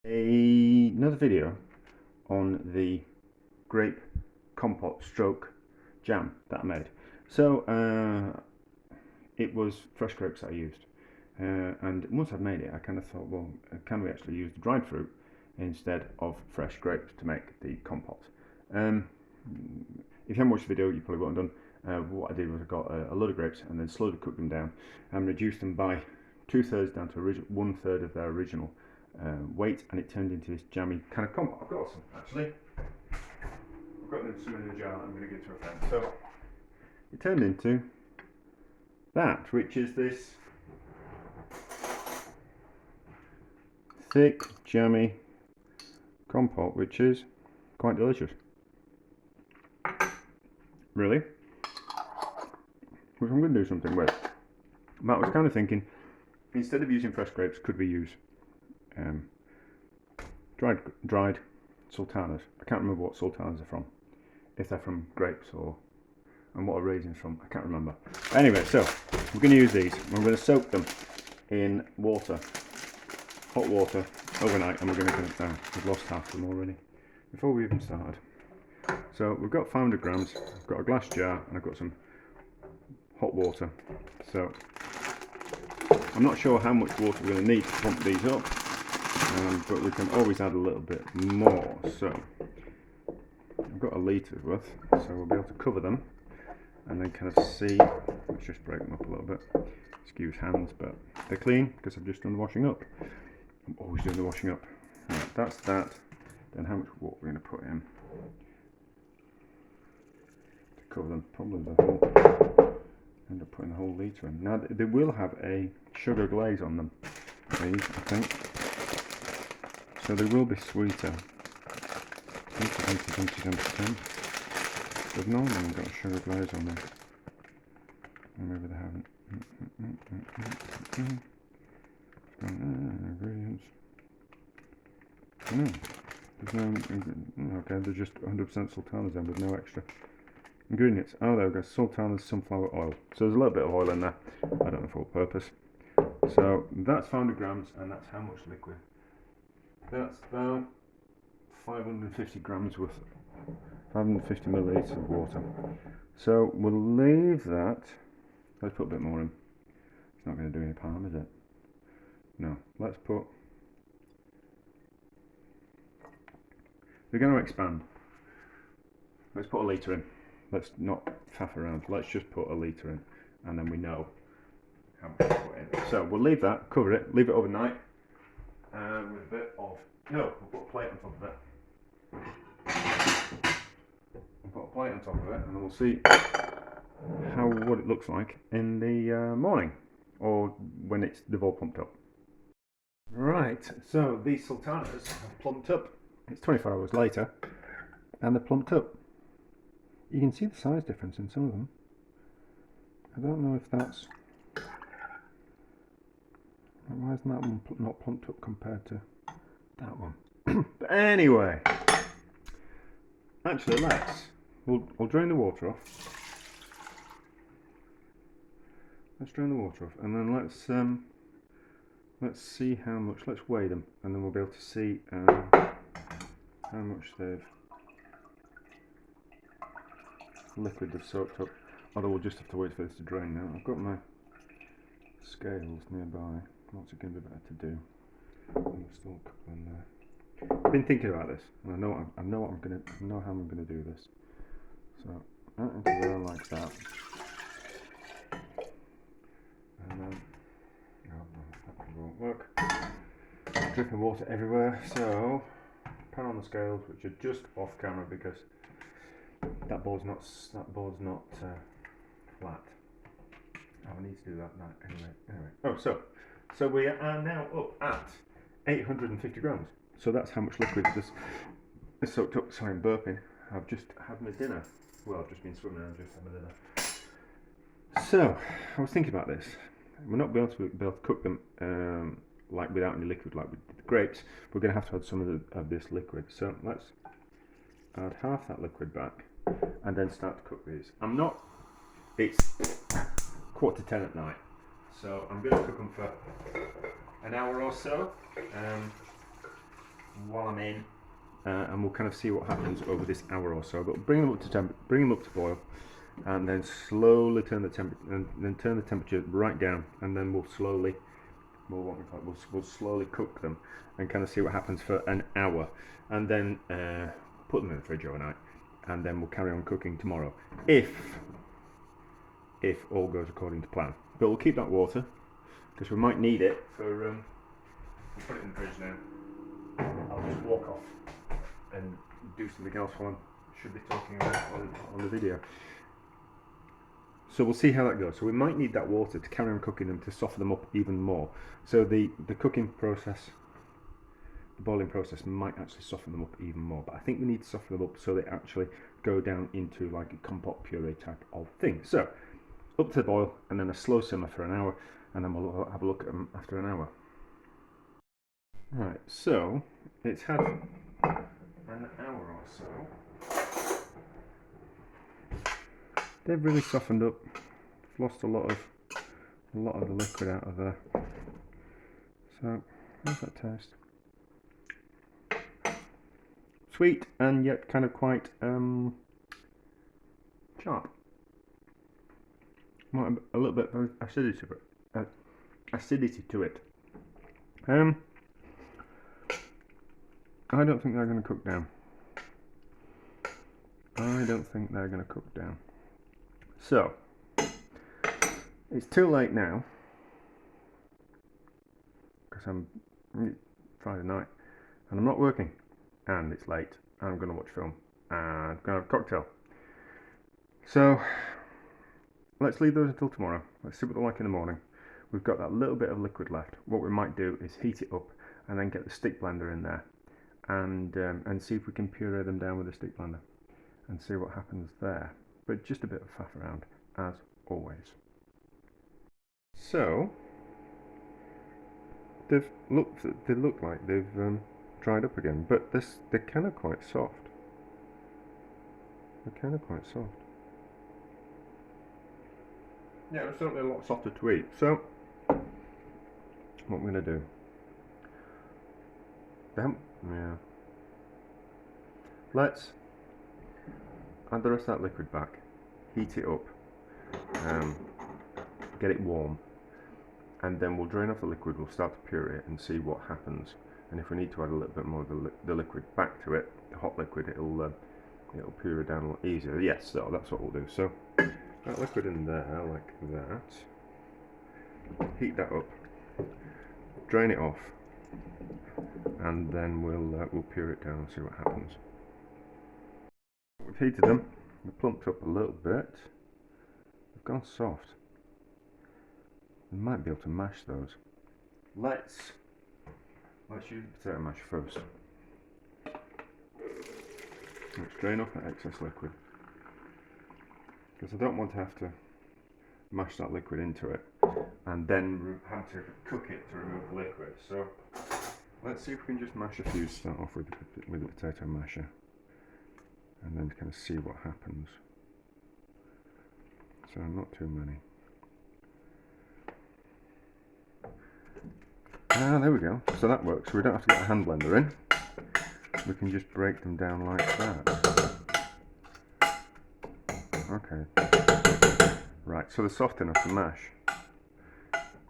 another video on the grape compote stroke jam that I made. So it was fresh grapes that I used, and once I'd made it, I kind of thought, well, can we actually use the dried fruit instead of fresh grapes to make the compote? If you haven't watched the video, you probably won't have done. What I did was I got a load of grapes and then slowly cooked them down and reduced them by 2/3 down to 1/3 of their original weight, and it turned into this jammy kind of compote. I've got some actually. I've got some in the jar. I'm going to give to a friend. So it turned into that, which is this thick, jammy compote, which is quite delicious. Really, which I'm going to do something with. But I was kind of thinking, instead of using fresh grapes, could we use dried sultanas? I can't remember what sultanas are from, if they're from grapes and what are raisins from. I can't remember. Anyway, so we're going to use these. We're going to soak them in water, hot water, overnight, and we're going to put them down. We've lost half of them already before we even started. So we've got 500 grams. I've got a glass jar and I've got some hot water. So I'm not sure how much water we're going to need to pump these up, but we can always add a little bit more. So I've got a litre worth, so we'll be able to cover them and then kind of see. Let's just break them up a little bit. Excuse hands, but they're clean because I've just done the washing up. I'm always doing the washing up. Right, that's that. Then how much water we're going to put in to cover them? Probably the whole. End up putting the whole litre in. Now they will have a sugar glaze on them, these, I think. So they will be sweeter. They've normally got a sugar glaze on them. Or maybe they haven't. Ingredients. No. There's no. Okay, they're just 100% sultanas then with no extra ingredients. Oh, there we go. Sultanas sunflower oil. So there's a little bit of oil in there. I don't know for what purpose. So that's 500 grams, and that's how much liquid? That's about 550 grams worth, 550 milliliters of water. So we'll leave that. Let's put a bit more in. It's not going to do any harm, is it? No. Let's put. We're going to expand. Let's put a litre in. Let's not faff around. Let's just put a litre in, and then we know how much to put in. So we'll leave that, cover it, leave it overnight, with a bit of. No, we'll put a plate on top of it. We'll put a plate on top of it, and then we'll see what it looks like in the morning, or when they've all pumped up. Right. So these sultanas have plumped up. It's 24 hours later, and they're plumped up. You can see the size difference in some of them. I don't know if that's. Why isn't that one not plumped up compared to that one? But anyway, actually, we'll drain the water off. Let's drain the water off, and then let's see how much. Let's weigh them, and then we'll be able to see how much liquid they've soaked up. Although we'll just have to wait for this to drain now. I've got my scales nearby. What's it going to be better to do? There's still a couple in there. I've been thinking about this, and I know how I'm going to do this. So that into there like that, and then that probably won't work. Dripping water everywhere. So pan on the scales, which are just off camera because that board's not flat. Oh, I need to do that now. Anyway. Oh, so we are now up at 850 grams. So that's how much liquid this soaked up. Sorry, I'm burping. I've just had my dinner. Well, I've just been swimming and just had my dinner. So I was thinking about this. We're not be able to cook them like without any liquid, like with the grapes. We're going to have to add some of this liquid. So let's add half that liquid back, and then start to cook these. It's 9:15 at night, so I'm going to cook them for an hour or so. while I'm in, and we'll kind of see what happens over this hour or so. But bring them up to boil, and then slowly turn the temperature right down, and then we'll slowly cook them and kind of see what happens for an hour, and then put them in the fridge overnight, and then we'll carry on cooking tomorrow if all goes according to plan. But we'll keep that water because we might need it for. Put it in the fridge now. I'll just walk off and do something else while I should be talking on the video. So we'll see how that goes. So we might need that water to carry on cooking them to soften them up even more. So the cooking process, the boiling process might actually soften them up even more. But I think we need to soften them up so they actually go down into like a compote puree type of thing. So up to the boil and then a slow simmer for an hour, and then we'll have a look at them after an hour. Right, so it's had an hour or so. They've really softened up. I've lost a lot of the liquid out of there. So how's that taste? Sweet and yet kind of quite sharp. Might have a little bit of acidity to it. I don't think they're going to cook down. So, it's too late now, because it's Friday night, and I'm not working, and it's late, and I'm going to watch film, and I'm going to have a cocktail. So, let's leave those until tomorrow. Let's see what they're like in the morning. We've got that little bit of liquid left. What we might do is heat it up, and then get the stick blender in there, and see if we can puree them down with the stick blender, and see what happens there. But just a bit of faff around, as always. So, they look like they've dried up again, but they're kind of quite soft. Yeah, it's certainly a lot softer to eat. So, what I'm going to do? Let's add the rest of that liquid back, heat it up, get it warm, and then we'll drain off the liquid. We'll start to puree it and see what happens. And if we need to add a little bit more of the liquid back to it, the hot liquid, it'll puree down a lot easier. Yes, so that's what we'll do. So that liquid in there, like that. Heat that up, drain it off, and then we'll puree it down and see what happens. We've heated them. They've plumped up a little bit. They've gone soft. We might be able to mash those. Let's use the potato mash first. Let's drain off that excess liquid, because I don't want to have to mash that liquid into it and then have to cook it to remove the liquid. So let's see if we can just mash a few. Start off with the potato masher, and then kind of see what happens. So not too many. There we go. So that works. So we don't have to get a hand blender in. We can just break them down like that. Okay. Right. So they're soft enough to mash.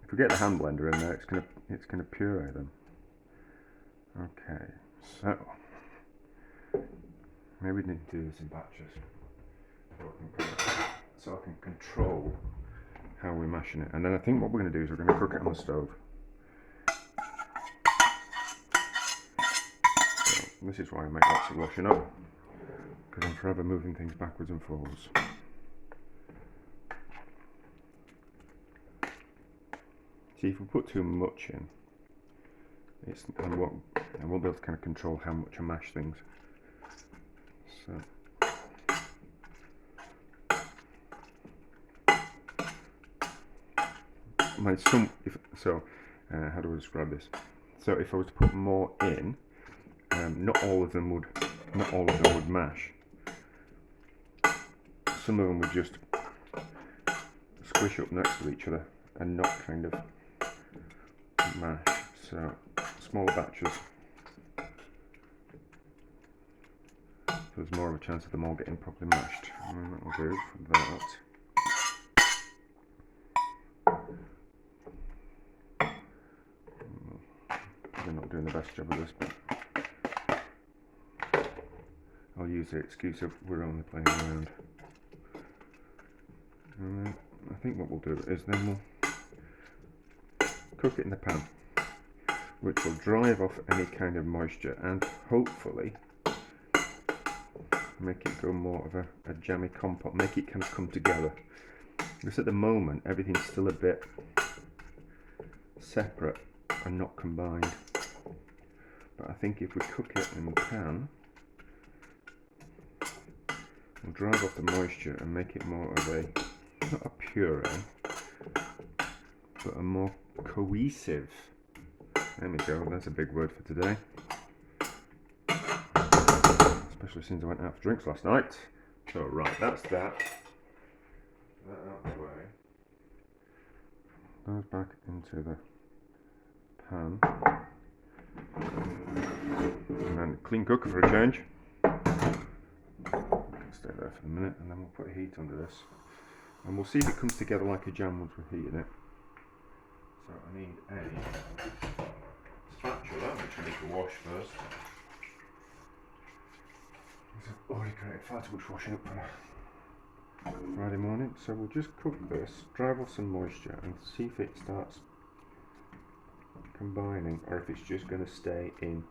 If we get the hand blender in there, it's gonna puree them. Okay. So maybe we need to do this in batches, so I can control how we're mashing it. And then I think what we're going to do is we're going to cook it on the stove. So this is why I make lots of washing up, because I'm forever moving things backwards and forwards. See, if we put too much in, I won't be able to kind of control how much I mash things. So how do I describe this? So if I was to put more in, not all of them would mash. Some of them would just squish up next to each other and not kind of mash. So smaller batches So there's more of a chance of them all getting properly mashed. And that will do for that. Probably not doing the best job of this, but I'll use the excuse of we're only playing around. And then I think what we'll do is then we'll cook it in the pan, which will drive off any kind of moisture and hopefully make it go more of a jammy compote, make it kind of come together. Because at the moment everything's still a bit separate and not combined. But I think if we cook it in the pan, we'll drive off the moisture and make it more of a, not a puree, but a more cohesive. There we go, that's a big word for today. Especially since I went out for drinks last night. So right, that's that. That out of the way. Those back into the pan. And then clean cooker for a change. Stay there for a minute and then we'll put heat under this. And we'll see if it comes together like a jam once we're heating it. So I need a spatula, which I need to wash first. I've already created far too much washing up for Friday morning, so we'll just cook this, drive off some moisture and see if it starts combining or if it's just going to stay in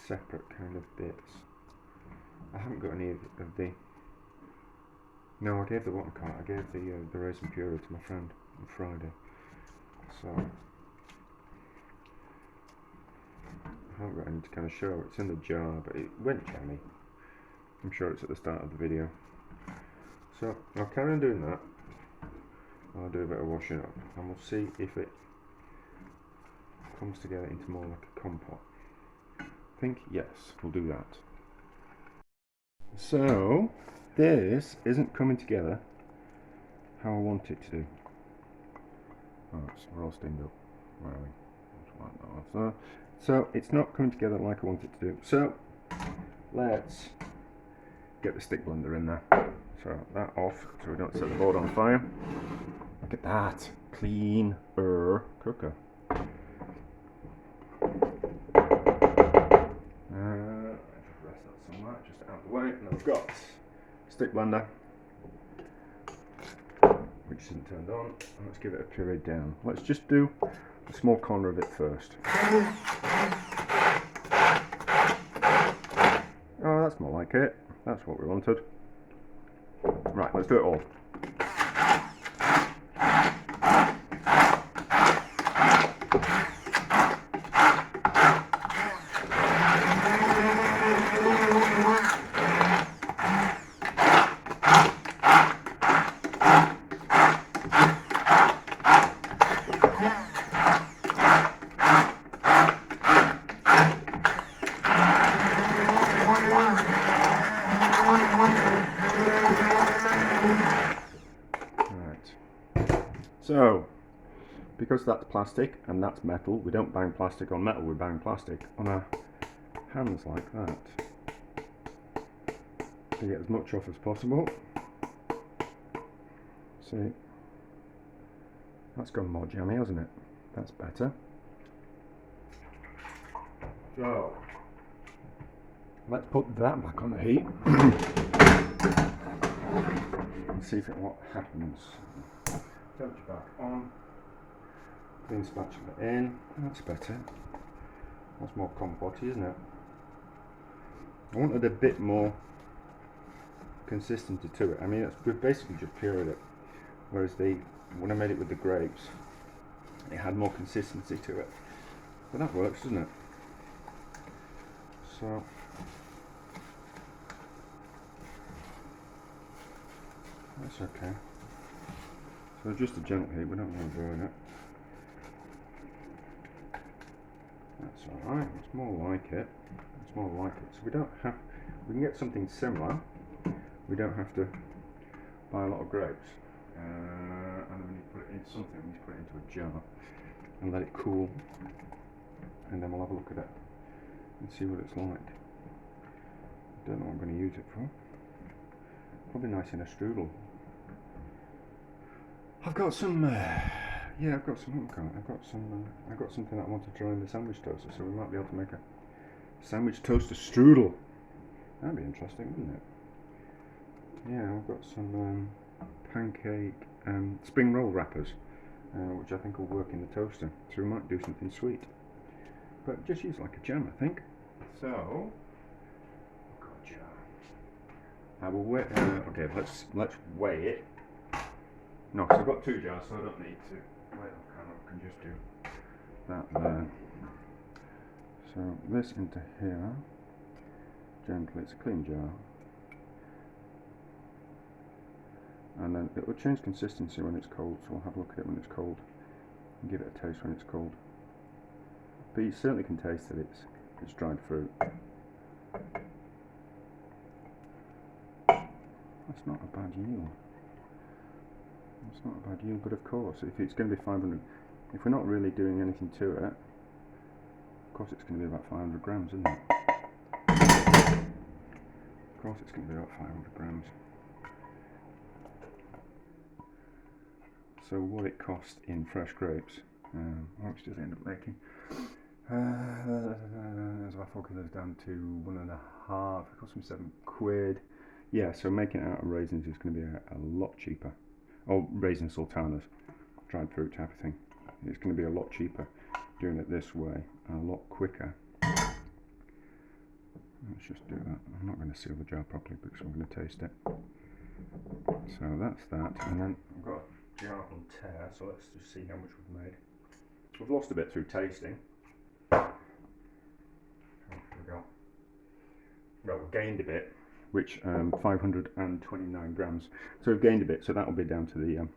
separate kind of bits. I haven't got any of the... No, I gave the what I call it, I gave the raisin puree to my friend on Friday, so I haven't got any to kind of show. It's in the jar, but it went jammy. I'm sure it's at the start of the video. So I'll carry on doing that. I'll do a bit of washing up and we'll see if it comes together into more like a compote. I think yes, we'll do that. So this isn't coming together how I want it to do. Oh, it's all steamed up. Where are we? So it's not coming together like I want it to do. So let's get the stick blender in there. So that off so we don't set the board on fire. Look at that, clean cooker. Rest that somewhere, just out of the way. And I've got stick blender, which isn't turned on. And let's give it a puree down. Let's just do a small corner of it first. Oh, that's more like it. That's what we wanted. Right, let's do it all. So, because that's plastic and that's metal, we don't bang plastic on metal, we bang plastic on our hands like that. To get as much off as possible. See, that's gone more jammy, hasn't it? That's better. So, let's put that back on the heat and see if what happens. Temperature back on, clean spatula in, that's better. That's more compote, isn't it? I wanted a bit more consistency to it. I mean, we've basically just pureed it, whereas when I made it with the grapes, it had more consistency to it. But that works, doesn't it? So that's okay. So just a gentle heat, we don't want to burn it. That's alright, it's more like it. It's more like it. So we can get something similar. We don't have to buy a lot of grapes. And then we need to put it into something, we need to put it into a jar and let it cool. And then we'll have a look at it and see what it's like. Don't know what I'm going to use it for. Probably nice in a strudel. I've got some. Yeah, I've got some. I've got something that I want to try in the sandwich toaster, so we might be able to make a sandwich toaster strudel. That'd be interesting, wouldn't it? Yeah, I've got some pancake and spring roll wrappers, which I think will work in the toaster. So we might do something sweet, but just use like a jam, I think. So I've got a jar. I will weigh. Okay, let's weigh it. No, because I've got 2 jars, so I don't need to weigh it off camera. I can just do that there. So this into here. Gently, it's a clean jar. And then it will change consistency when it's cold, so we'll have a look at it when it's cold and give it a taste when it's cold. But you certainly can taste that it's dried fruit. That's not a bad yield. It's not a bad yield, but of course, if it's going to be 500, if we're not really doing anything to it, of course it's going to be about 500 grams, isn't it? Of course it's going to be about 500 grams. So what it cost in fresh grapes, how much does it end up making? As our 4 kilos down to 1.5, it cost me £7. Yeah, so making it out of raisins is going to be a lot cheaper. Oh, raisin sultanas, dried fruit type of thing. It's going to be a lot cheaper doing it this way, and a lot quicker. Let's just do that. I'm not going to seal the jar properly because I'm going to taste it. So that's that, and then I've got a jar on tear, so let's just see how much we've made. We've lost a bit through tasting. How much have we got? Well, we gained a bit, which 529 grams. So we've gained a bit, so that will be down to the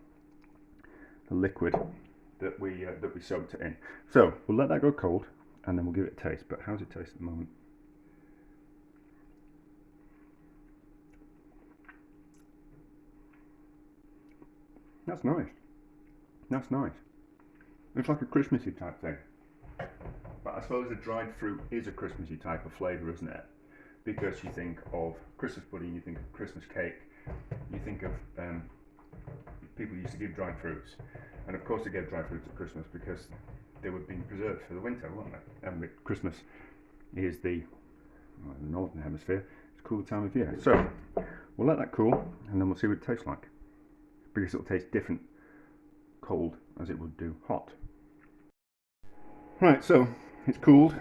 liquid that we soaked it in. So we'll let that go cold, and then we'll give it a taste. But how's it taste at the moment? That's nice. That's nice. It's like a Christmassy type thing. But I suppose the dried fruit is a Christmassy type of flavour, isn't it? Because you think of Christmas pudding, you think of Christmas cake, you think of people used to give dried fruits. And of course they gave dried fruits at Christmas because they were being preserved for the winter, weren't they? And Christmas is the northern hemisphere, it's a cooler time of year. So we'll let that cool, and then we'll see what it tastes like. Because it'll taste different cold as it would do hot. Right, so it's cooled,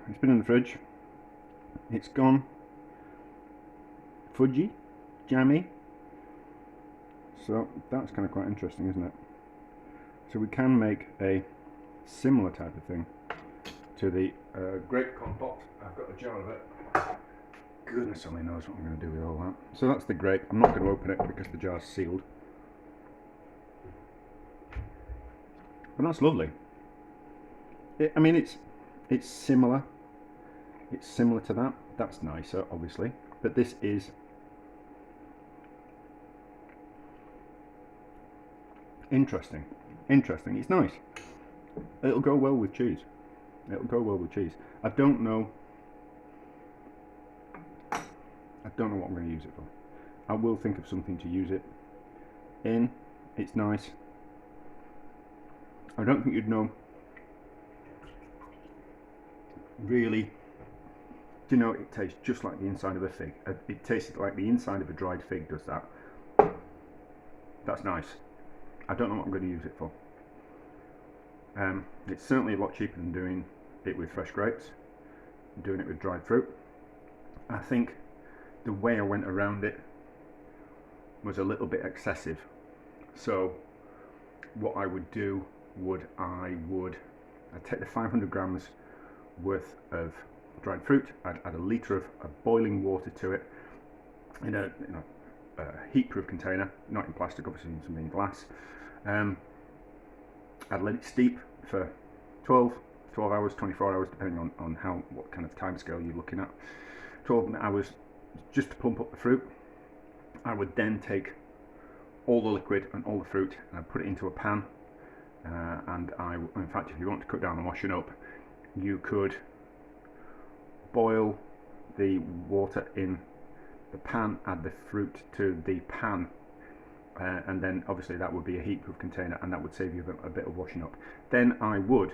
it's been in the fridge, it's gone fudgy, jammy, so that's kind of quite interesting, isn't it? So we can make a similar type of thing to the grape compote. I've got a jar of it. Goodness only knows what I'm going to do with all that. So that's the grape. I'm not going to open it because the jar's sealed. But that's lovely. I mean, it's similar. It's similar to that. That's nicer, obviously. But this is interesting. Interesting. It's nice. It'll go well with cheese. It'll go well with cheese. I don't know what I'm going to use it for. I will think of something to use it in. It's nice. I don't think you'd know. Really, do you know, it tastes just like the inside of a fig. It tastes like the inside of a dried fig does that. That's nice. I don't know what I'm going to use it for. It's certainly a lot cheaper than doing it with fresh grapes, doing it with dried fruit. I think the way I went around it was a little bit excessive. So what I would do I'd take the 500 grams worth of dried fruit, I'd add a litre of boiling water to it in a heat-proof container, not in plastic, obviously in something in glass. I'd let it steep for 12 hours, 24 hours, depending on what kind of time scale you're looking at. 12 hours just to plump up the fruit. I would then take all the liquid and all the fruit and I'd put it into a pan. In fact, if you want to cut down on washing up, you could boil the water in the pan, add the fruit to the pan, and then obviously that would be a heat proof container, and that would save you a bit of washing up. Then I would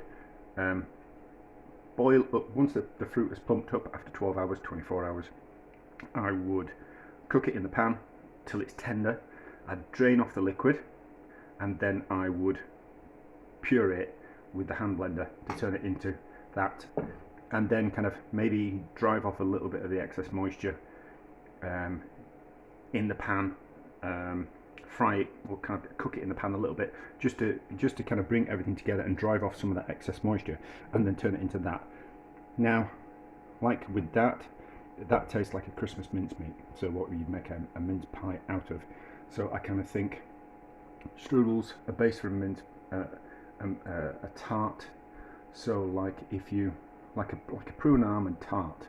boil up, once the fruit is pumped up after 12 hours, 24 hours, I would cook it in the pan till it's tender. I'd drain off the liquid, and then I would puree it with the hand blender to turn it into that, and then kind of maybe drive off a little bit of the excess moisture in the pan, fry it, or kind of cook it in the pan a little bit, just to kind of bring everything together and drive off some of that excess moisture, and then turn it into that. Now, like with that tastes like a Christmas mincemeat, so what you'd make a mince pie out of. So I kind of think strudels are based from mince, a tart. So like if you like a prune almond tart,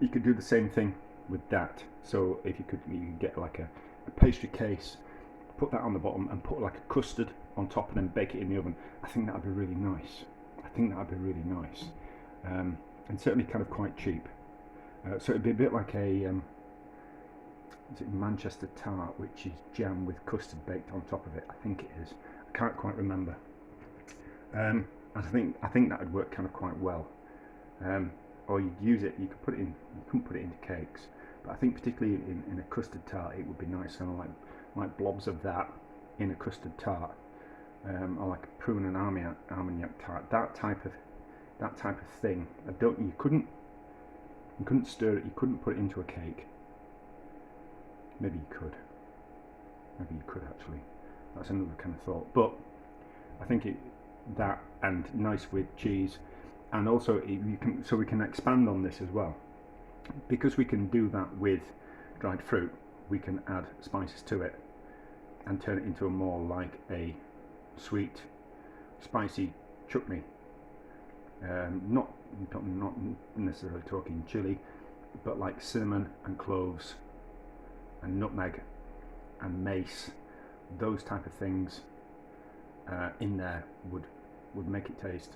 you could do the same thing with that. So if you could get like a pastry case, put that on the bottom and put like a custard on top, and then bake it in the oven. I think that would be really nice. And certainly kind of quite cheap. So it'd be a bit like a is it Manchester tart, which is jam with custard baked on top of it. I think it is. I can't quite remember. I think that would work kind of quite well. Or you'd use it. You could put it in. You couldn't put it into cakes, but I think particularly in a custard tart, it would be nice. Kind of like blobs of that in a custard tart, or like a prune and armagnac tart. That type of thing. You couldn't stir it. You couldn't put it into a cake. Maybe you could. Maybe you could actually. That's another kind of thought. But I think that and nice with cheese, and also we can expand on this as well, because we can do that with dried fruit. We can add spices to it and turn it into a more like a sweet, spicy chutney. Not necessarily talking chili, but like cinnamon and cloves and nutmeg and mace, those type of things in there would make it taste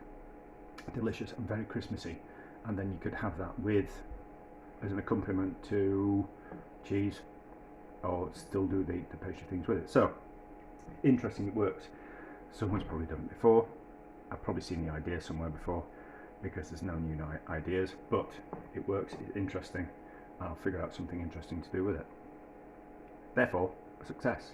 delicious and very Christmassy. And then you could have that with as an accompaniment to cheese, or still do the pastry things with it. So interesting, it works. Someone's probably done it before. I've probably seen the idea somewhere before, because there's no new ideas, but it works, it's interesting. I'll figure out something interesting to do with it. Therefore, a success.